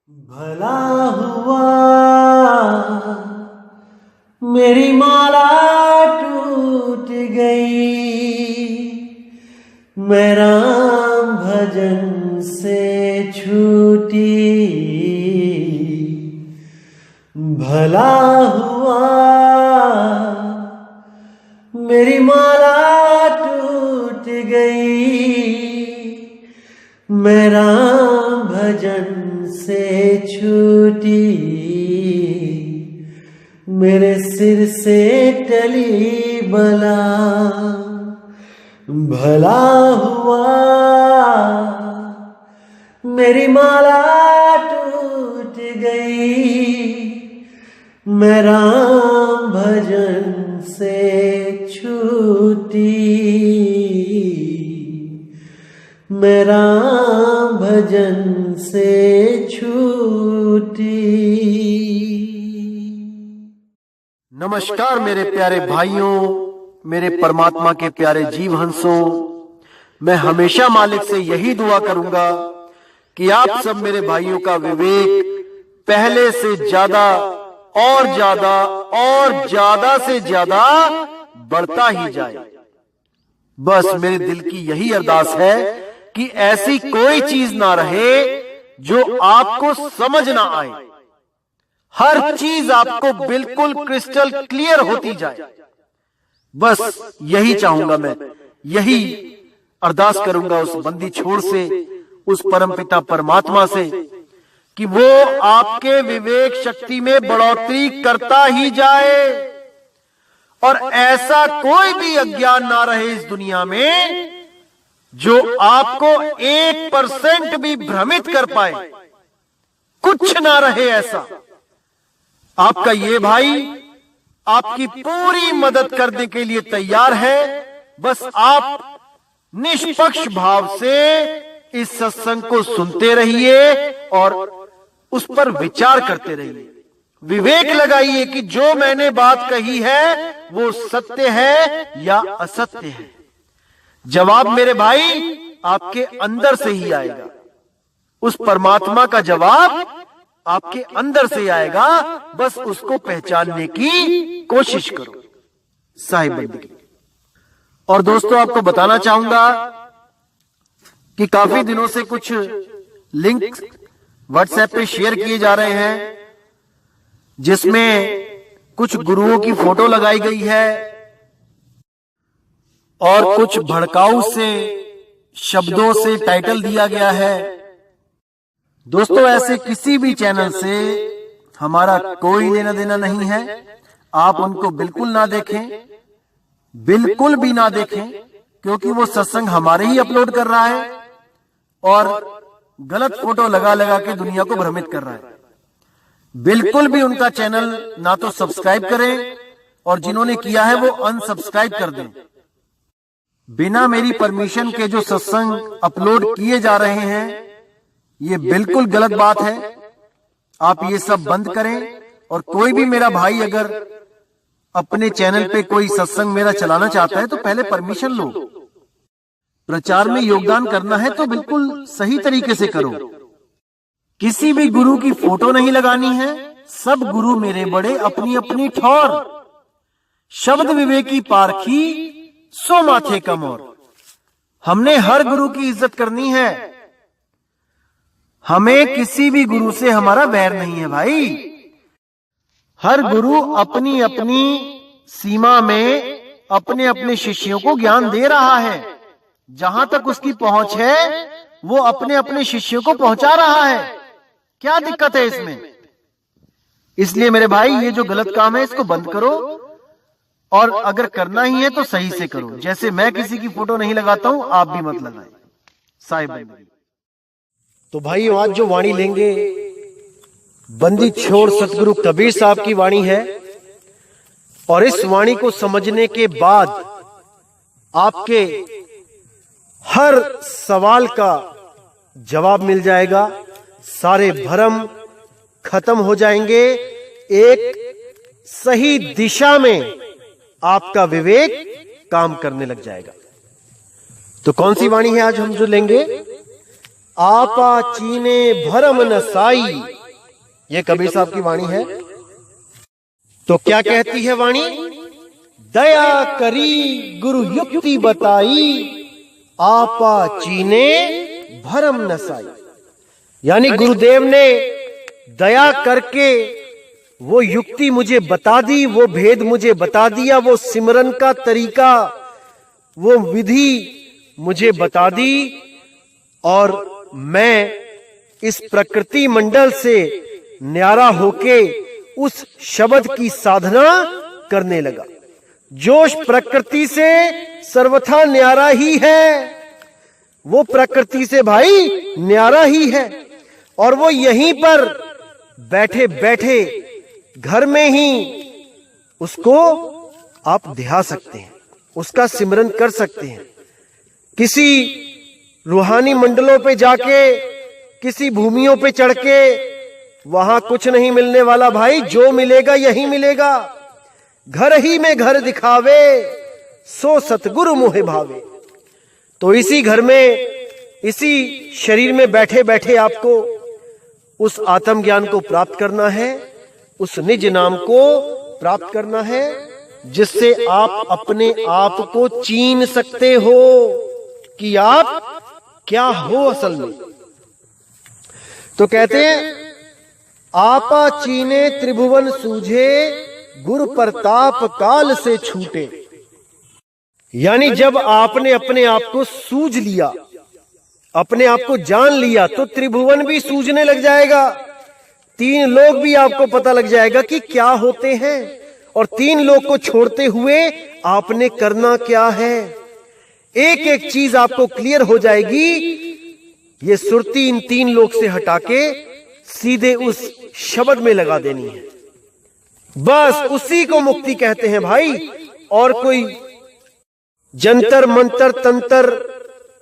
भला हुआ मेरी माला टूट गई, मैं राम भजन से छूटी। भला हुआ मेरी माला टूट गई, मैं राम भजन से छूटी। मेरे सिर से टली बला, भला हुआ मेरी माला टूट गई, मैं राम भजन से छूटी। मैं राम भजन से छूटी। नमस्कार मेरे प्यारे भाइयों, मेरे परमात्मा के प्यारे जीव हंसों। मैं हमेशा मालिक से यही दुआ करूंगा कि आप सब मेरे भाइयों का विवेक पहले से ज्यादा और ज्यादा और ज्यादा से ज्यादा बढ़ता ही जाए। बस मेरे दिल की यही अरदास है कि ऐसी कोई चीज ना रहे जो आपको समझ ना आए। हर चीज आपको बिल्कुल क्रिस्टल क्लियर होती जाए। बस यही चाहूंगा मैं, यही अरदास करूंगा उस बंदी छोड़ से, उस परमपिता परमात्मा से कि वो आपके विवेक शक्ति में बढ़ोतरी करता ही जाए और ऐसा कोई भी अज्ञान ना रहे इस दुनिया में जो आपको 1% भी भ्रमित कर पाए। कुछ ना रहे ऐसा। आपका ये भाई आपकी पूरी मदद करने के लिए तैयार है। बस आप निष्पक्ष भाव से इस सत्संग को सुनते रहिए और उस पर विचार करते रहिए। विवेक लगाइए कि जो मैंने बात कही है वो सत्य है या असत्य है। जवाब मेरे भाई आपके अंदर से ही आएगा। उस परमात्मा का जवाब आपके अंदर से आएगा। बस उसको पहचानने की कोशिश करो। साहिब बंदगी। और दोस्तों, आपको बताना चाहूंगा कि काफी दिनों से कुछ लिंक व्हाट्सएप पे शेयर किए जा रहे हैं जिसमें कुछ गुरुओं की फोटो लगाई गई है और कुछ भड़काऊ से शब्दों से टाइटल दिया गया है। दोस्तों, ऐसे किसी भी चैनल से हमारा कोई लेना देना नहीं है। आप उनको बिल्कुल ना देखें, बिल्कुल भी ना देखें, क्योंकि वो सत्संग हमारे ही अपलोड कर रहा है और गलत फोटो लगा लगा के दुनिया को भ्रमित कर रहा है। बिल्कुल भी उनका चैनल ना तो सब्सक्राइब करें और जिन्होंने किया है वो अनसब्सक्राइब कर दें। बिना मेरी परमिशन के जो सत्संग अपलोड किए जा रहे हैं ये बिल्कुल गलत बात है। आप ये सब बंद करें। और कोई भी मेरा भाई अगर अपने चैनल पे कोई सत्संग मेरा चलाना चाहता है तो पहले परमिशन लो। प्रचार में योगदान करना है तो बिल्कुल सही तरीके से करो। किसी भी गुरु की फोटो नहीं लगानी है। सब गुरु मेरे बड़े अपनी अपनी ठौर। शब्द विवेकी पारखी सो माथे का मोर। हमने हर गुरु की इज्जत करनी है। हमें किसी भी गुरु से हमारा वैर नहीं है भाई। हर गुरु अपनी अपनी सीमा में अपने अपने शिष्यों को ज्ञान दे रहा है। जहां तक उसकी पहुंच है वो अपने अपने शिष्यों को पहुंचा रहा है। क्या दिक्कत है इसमें? इसलिए मेरे भाई ये जो गलत काम है इसको बंद करो और अगर करना ही है तो सही से करो। जैसे मैं किसी की फोटो नहीं लगाता हूं, आप भी मत लगाएं। साहिब। तो भाई आज जो वाणी लेंगे बंदी छोड़ सतगुरु कबीर साहब की वाणी है और इस वाणी को समझने के बाद आपके हर सवाल का जवाब मिल जाएगा। सारे भ्रम खत्म हो जाएंगे। एक सही दिशा में आपका विवेक काम करने लग जाएगा। तो कौन सी वाणी है आज हम जो लेंगे? आपा चीने भरम न साई। ये कबीर साहब की वाणी है। तो क्या कहती है वाणी? दया करी गुरु युक्ति बताई, आपा चीने भरम न साई। यानी गुरुदेव ने दया करके वो युक्ति मुझे बता दी, वो भेद मुझे बता दिया, वो सिमरन का तरीका, वो विधि मुझे बता दी, और मैं इस प्रकृति मंडल से न्यारा होके उस शब्द की साधना करने लगा। जोश प्रकृति से सर्वथा न्यारा ही है, वो प्रकृति से भाई न्यारा ही है, और वो यहीं पर बैठे बैठे घर में ही उसको आप ध्या सकते हैं, उसका सिमरन कर सकते हैं। किसी रूहानी मंडलों पे जाके, किसी भूमियों पे चढ़ के वहां कुछ नहीं मिलने वाला भाई, जो मिलेगा यही मिलेगा। घर ही में घर दिखावे, सो सतगुरु मोहे भावे। तो इसी घर में, इसी शरीर में बैठे बैठे आपको उस आत्मज्ञान को प्राप्त करना है, उस निज नाम को प्राप्त करना है, जिससे आप अपने आप को चीन सकते हो कि आप क्या हो असल में। तो कहते हैं आपा चीने त्रिभुवन सूझे, गुरु प्रताप काल से छूटे। यानी जब आपने अपने आप को सूझ लिया, अपने आप को जान लिया, तो त्रिभुवन भी सूझने लग जाएगा। 3 लोग भी आपको पता लग जाएगा कि क्या होते हैं, और 3 लोग को छोड़ते हुए आपने करना क्या है। एक एक चीज आपको क्लियर हो जाएगी। ये सुरती इन 3 लोग से हटा के सीधे उस शब्द में लगा देनी है। बस उसी को मुक्ति कहते हैं भाई। और कोई जंतर मंतर तंत्र,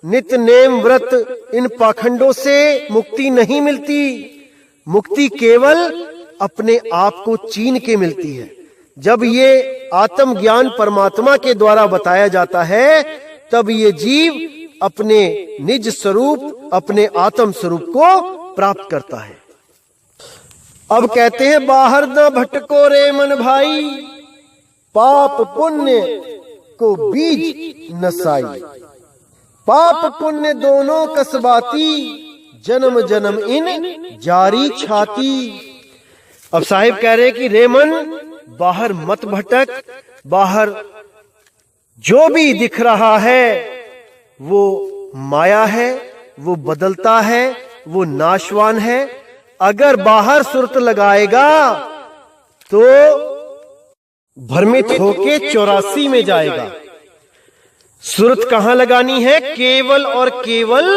नित्य नेम व्रत, इन पाखंडों से मुक्ति नहीं मिलती। मुक्ति केवल अपने आप को चीन के मिलती है। जब ये आत्मज्ञान परमात्मा के द्वारा बताया जाता है, तब ये जीव अपने निज स्वरूप, अपने आत्म स्वरूप को प्राप्त करता है। अब कहते हैं बाहर न भटको रे मन भाई, पाप पुण्य को बीज नसाई। पाप पुण्य दोनों कसबाती, जन्म जन्म इन जारी छाती। अब साहिब कह रहे कि रे मन, बाहर मत भटक। बाहर जो भी दिख रहा है वो माया है, वो बदलता है, वो नाशवान है। अगर बाहर सुरत लगाएगा तो भ्रमित होके 84 में जाएगा। सुरत कहां लगानी है? केवल और केवल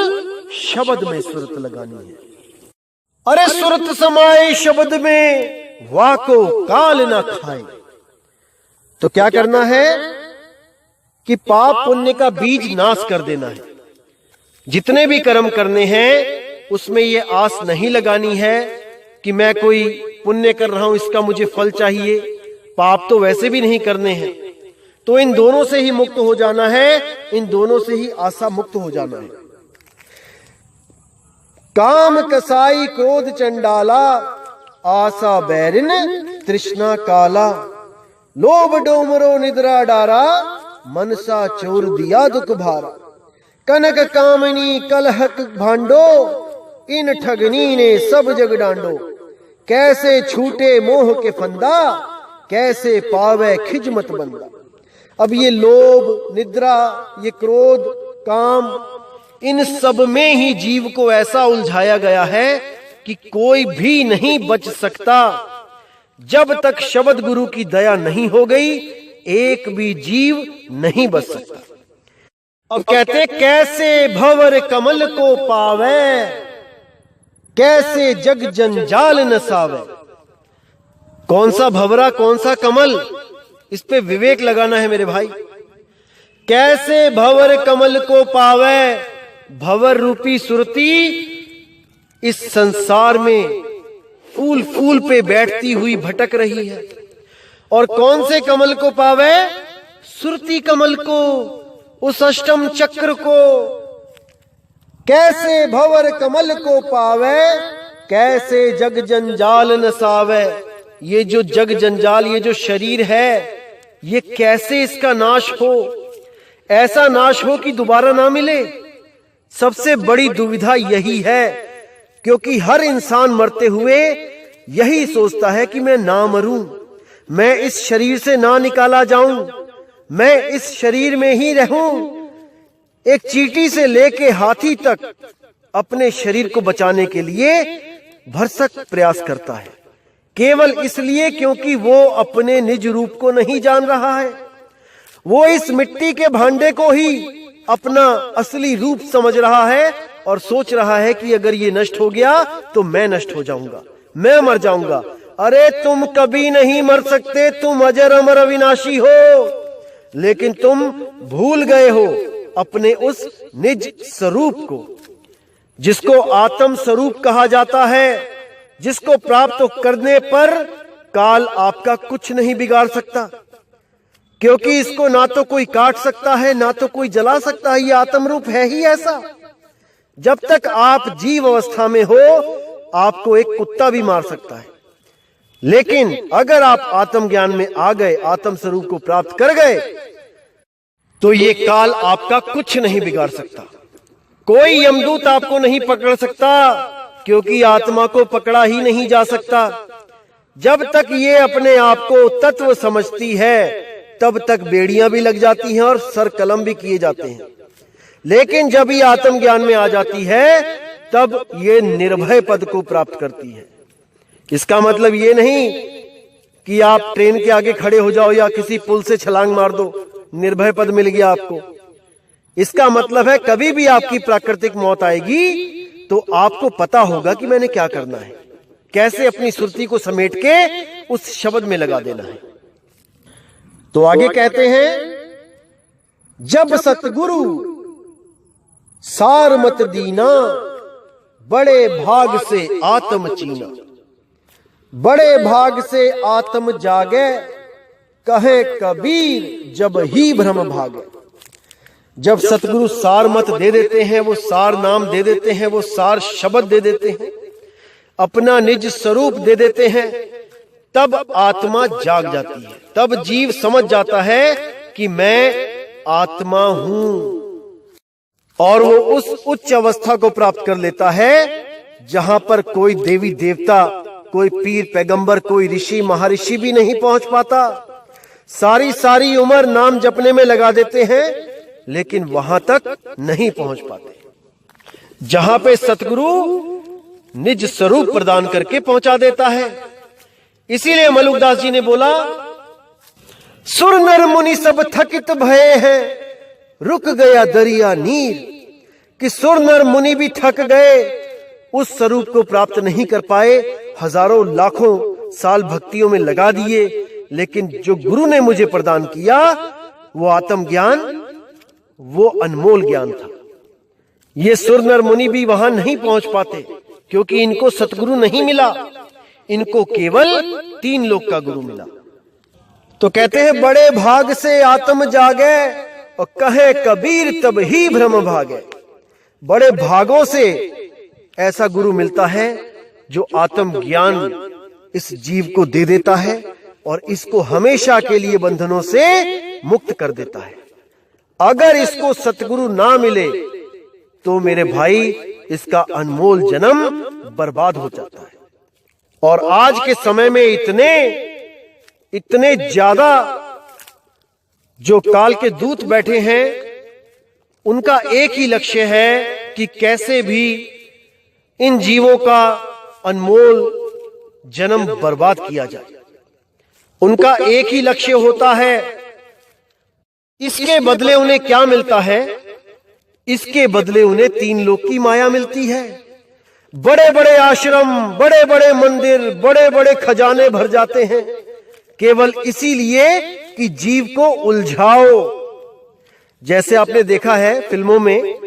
शब्द में सुरत लगानी है। अरे सुरत समाए शब्द में, वाको काल ना खाए। तो क्या करना है कि पाप पुण्य का बीज नाश कर देना है। जितने भी कर्म करने हैं उसमें ये आस नहीं लगानी है कि मैं कोई पुण्य कर रहा हूं, इसका मुझे फल चाहिए। पाप तो वैसे भी नहीं करने हैं। तो इन दोनों से ही मुक्त हो जाना है, इन दोनों से ही आशा मुक्त हो जाना है। काम कसाई क्रोध चंडाला, आशा बैरिन तृष्णा काला। लोभ डोमरो निद्रा डारा, मनसा चोर दिया दुख भारा। कनक कामनी कलहक भांडो, इन ठगनी ने सब जग डांडो। कैसे छूटे मोह के फंदा, कैसे पावे खिजमत बंदा। अब ये लोभ, निद्रा, ये क्रोध, काम, इन सब में ही जीव को ऐसा उलझाया गया है कि कोई भी नहीं बच सकता। जब तक शब्द गुरु की दया नहीं हो गई, एक भी जीव नहीं बच सकता। अब कहते कैसे भंवर कमल को पावे, कैसे जग जंजाल नसावे। कौन सा भंवरा, कौन सा कमल, इस पे विवेक लगाना है मेरे भाई। कैसे भंवर कमल को पावे। भंवर रूपी सुरती इस संसार में फूल फूल पे बैठती हुई भटक रही है। और कौन से कमल को पावे? सुरती कमल को, उस अष्टम चक्र को। कैसे भंवर कमल को पावे, कैसे जग जंजाल नसावे। ये जो जग जंजाल, ये जो शरीर है, ये कैसे इसका नाश हो, ऐसा नाश हो कि दोबारा ना मिले। सबसे बड़ी दुविधा यही है, क्योंकि हर इंसान मरते हुए यही सोचता है कि मैं ना मरूं, मैं इस शरीर से ना निकाला जाऊं, मैं इस शरीर में ही रहूं। एक चींटी से लेके हाथी तक अपने शरीर को बचाने के लिए भरसक प्रयास करता है, केवल इसलिए क्योंकि वो अपने निज रूप को नहीं जान रहा है। वो इस मिट्टी के भांडे को ही अपना असली रूप समझ रहा है और सोच रहा है कि अगर ये नष्ट हो गया तो मैं नष्ट हो जाऊंगा, मैं मर जाऊंगा। अरे तुम कभी नहीं मर सकते, तुम अजर अमर अविनाशी हो, लेकिन तुम भूल गए हो अपने उस निज स्वरूप को, जिसको आत्म स्वरूप कहा जाता है, जिसको प्राप्त करने पर काल आपका कुछ नहीं बिगाड़ सकता, क्योंकि इसको ना तो कोई काट सकता है, ना तो कोई जला सकता है। ये आत्म रूप है ही ऐसा। जब तक आप जीव अवस्था में हो, आपको एक कुत्ता भी मार सकता है, लेकिन अगर आप आत्म ज्ञान में आ गए, आत्म स्वरूप को प्राप्त कर गए, तो ये काल आपका कुछ नहीं बिगाड़ सकता। कोई यमदूत आपको नहीं पकड़ सकता, क्योंकि आत्मा को पकड़ा ही नहीं जा सकता। जब तक ये अपने आप को तत्व समझती है, तब तक बेड़ियां भी लग जाती हैं और सर कलम भी किए जाते हैं। लेकिन जब ये आत्म ज्ञान में आ जाती है, तब ये निर्भय पद को प्राप्त करती है। इसका मतलब ये नहीं कि आप ट्रेन के आगे खड़े हो जाओ या किसी पुल से छलांग मार दो, निर्भय पद मिल गया आपको। इसका मतलब है कभी भी आपकी प्राकृतिक मौत आएगी तो आपको पता होगा कि मैंने क्या करना है, कैसे अपनी सुरती को समेट के उस शब्द में लगा देना है। तो आगे कहते हैं, जब सतगुरु सार मत दीना, बड़े भाग से आत्म चीना। बड़े भाग से आत्म जागे, कहे कबीर जब ही भ्रम भागे। जब सतगुरु सार मत दे देते हैं, वो सार नाम दे देते हैं, वो सार शब्द दे देते हैं, अपना निज स्वरूप दे देते हैं, तब आत्मा जाग जाती है। तब जीव समझ जाता है कि मैं आत्मा हूं, और वो उस उच्च अवस्था को प्राप्त कर लेता है जहां पर कोई देवी देवता, कोई पीर पैगंबर, कोई ऋषि महर्षि भी नहीं पहुंच पाता। सारी सारी उम्र नाम जपने में लगा देते हैं, लेकिन वहां तक नहीं पहुंच पाते जहां पे सतगुरु निज स्वरूप प्रदान करके पहुंचा देता है। इसीलिए मलुकदास जी ने बोला, सुर नर मुनि सब थकित भये हैं, रुक गया दरिया नीर। कि सुर नर मुनि भी थक गए, उस स्वरूप को प्राप्त नहीं कर पाए, हजारों लाखों साल भक्तियों में लगा दिए, लेकिन जो गुरु ने मुझे प्रदान किया वो आत्म ज्ञान, वो अनमोल ज्ञान था। ये सुर नर मुनि भी वहां नहीं पहुंच पाते, क्योंकि इनको सतगुरु नहीं मिला, इनको केवल 3 लोक का गुरु मिला। तो कहते हैं, बड़े भाग से आत्म जागे, और कहे कबीर तब ही भ्रम भागे। बड़े भागों से ऐसा गुरु मिलता है जो आत्म ज्ञान इस जीव को दे देता है और इसको हमेशा के लिए बंधनों से मुक्त कर देता है। अगर इसको सतगुरु ना मिले तो मेरे भाई इसका अनमोल जन्म बर्बाद हो जाता है। और आज के समय में इतने ज्यादा जो काल के दूत बैठे हैं, उनका एक ही लक्ष्य है कि कैसे भी इन जीवों का अनमोल जन्म बर्बाद किया जाए। उनका एक ही लक्ष्य होता है। इसके बदले उन्हें क्या मिलता है? इसके बदले उन्हें 3 लोक की माया मिलती है। बड़े बड़े आश्रम, बड़े बड़े मंदिर, बड़े बड़े खजाने भर जाते हैं, केवल इसीलिए कि जीव को उलझाओ। जैसे आपने देखा है फिल्मों में,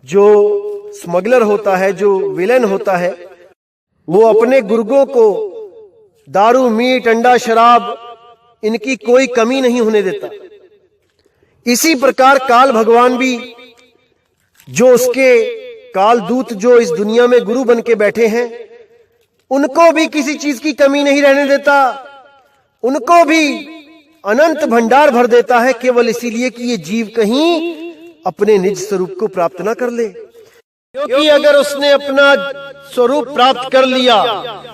जो स्मगलर होता है, जो विलेन होता है, वो अपने गुर्गों को दारू, मीट, अंडा, शराब, इनकी कोई कमी नहीं होने देता। इसी प्रकार काल भगवान भी जो उसके कालदूत जो इस दुनिया में गुरु बन के बैठे हैं, उनको भी किसी चीज की कमी नहीं रहने देता, उनको भी अनंत भंडार भर देता है, केवल इसीलिए कि ये जीव कहीं अपने निज स्वरूप को प्राप्त ना कर ले। क्योंकि अगर उसने अपना स्वरूप प्राप्त कर लिया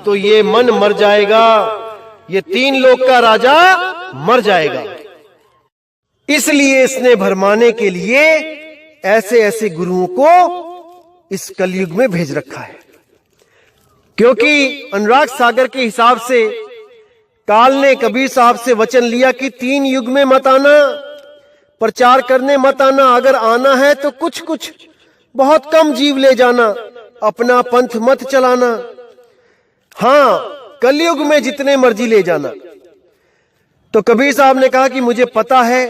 तो ये मन मर जाएगा, ये 3 लोक का राजा मर जाएगा। इसलिए इसने भरमाने के लिए ऐसे ऐसे गुरुओं को इस कलयुग में भेज रखा है। क्योंकि अनुराग सागर के हिसाब से काल ने कबीर साहब से वचन लिया कि 3 युग में मत आना, प्रचार करने मत आना, अगर आना है तो कुछ कुछ बहुत कम जीव ले जाना, अपना पंथ मत चलाना, हां कलयुग में जितने मर्जी ले जाना। तो कबीर साहब ने कहा कि मुझे पता है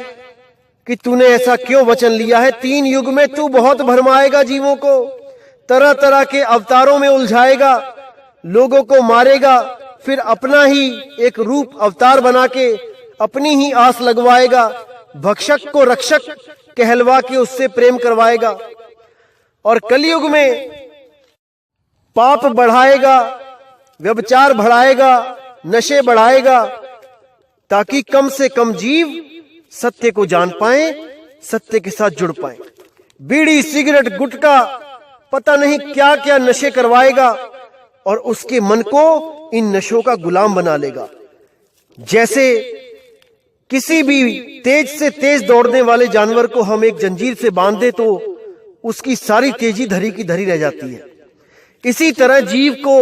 कि तूने ऐसा क्यों वचन लिया है, 3 युग में तू बहुत भरमाएगा जीवों को, तरह तरह के अवतारों में उलझाएगा, लोगों को मारेगा, फिर अपना ही एक रूप अवतार बना के अपनी ही आस लगवाएगा, भक्षक को रक्षक कहलवा के उससे प्रेम करवाएगा, और कलयुग में पाप बढ़ाएगा, व्यभिचार बढ़ाएगा, नशे बढ़ाएगा, ताकि कम से कम जीव सत्य को जान पाए, सत्य के साथ जुड़ पाए। बीड़ी सिगरेट गुटखा पता नहीं क्या क्या नशे करवाएगा और उसके मन को इन नशों का गुलाम बना लेगा। जैसे किसी भी तेज से तेज दौड़ने वाले जानवर को हम एक जंजीर से बांध दे तो उसकी सारी तेजी धरी की धरी रह जाती है। इसी तरह जीव को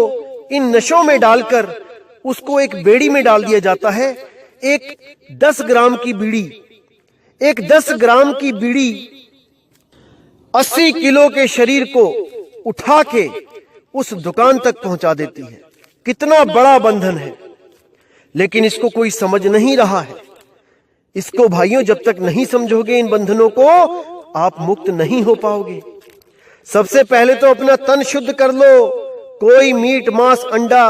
इन नशों में डालकर उसको एक बेड़ी में डाल दिया जाता है। एक 10 ग्राम की बीड़ी, एक 10 ग्राम की बीड़ी 80 किलो के शरीर को उठा के उस दुकान तक पहुंचा देती है। कितना बड़ा बंधन है, लेकिन इसको कोई समझ नहीं रहा है। इसको भाइयों जब तक नहीं समझोगे इन बंधनों को, आप मुक्त नहीं हो पाओगे। सबसे पहले तो अपना तन शुद्ध कर लो। कोई मीट मांस अंडा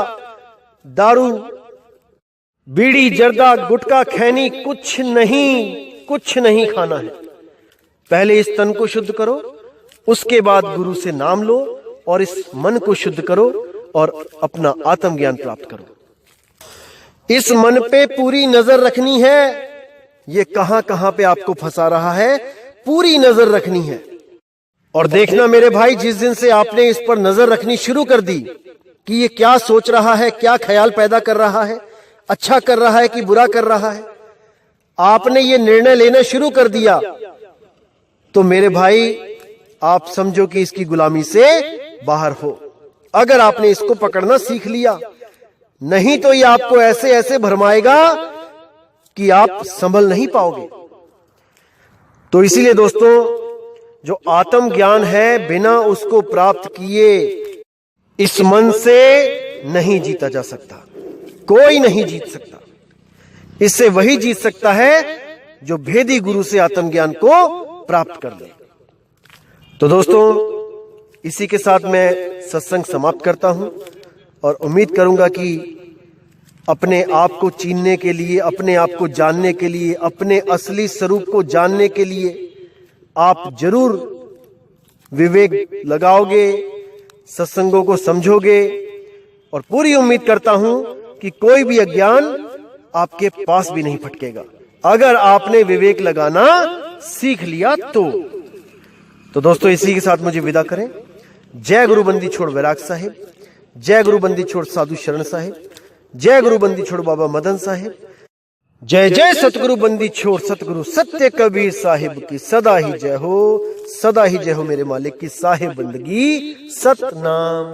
दारू बीड़ी जर्दा गुटखा खैनी कुछ नहीं खाना है। पहले इस तन को शुद्ध करो, उसके बाद गुरु से नाम लो और इस मन को शुद्ध करो और अपना आत्मज्ञान प्राप्त करो। इस मन पे पूरी नजर रखनी है। ये कहां कहां पे आपको फंसा रहा है, पूरी नजर रखनी है। और देखना मेरे भाई, जिस दिन से आपने इस पर नजर रखनी शुरू कर दी कि ये क्या सोच रहा है, क्या ख्याल पैदा कर रहा है, अच्छा कर रहा है कि बुरा कर रहा है, आपने ये निर्णय लेना शुरू कर दिया, तो मेरे भाई आप समझो कि इसकी गुलामी से बाहर हो। अगर आपने इसको पकड़ना सीख लिया, नहीं तो ये आपको ऐसे ऐसे भरमाएगा कि आप संभल नहीं पाओगे। तो इसीलिए दोस्तों, जो आत्म ज्ञान है, बिना उसको प्राप्त किए इस मन से नहीं जीता जा सकता। कोई नहीं जीत सकता। इससे वही जीत सकता है जो भेदी गुरु से आत्मज्ञान को प्राप्त कर ले। तो दोस्तों, इसी के साथ मैं सत्संग समाप्त करता हूं और उम्मीद करूंगा कि अपने आप को चीनने के लिए, अपने आप को जानने के लिए, अपने असली स्वरूप को जानने के लिए आप जरूर विवेक लगाओगे, सत्संगों को समझोगे, और पूरी उम्मीद करता हूं कि कोई भी अज्ञान आपके पास भी नहीं फटकेगा, अगर आपने विवेक लगाना सीख लिया तो दोस्तों, इसी के साथ मुझे विदा करें। जय गुरु बंदी छोड़ वैराग साहिब, जय गुरु बंदी छोड़ साधु शरण साहिब, जय गुरु बंदी छोड़ बाबा मदन साहिब, जय जय सतगुरु बंदी छोड़ सतगुरु सत्य कबीर साहिब की सदा ही जय हो, सदा ही जय हो मेरे मालिक की साहिब बंदगी सतनाम।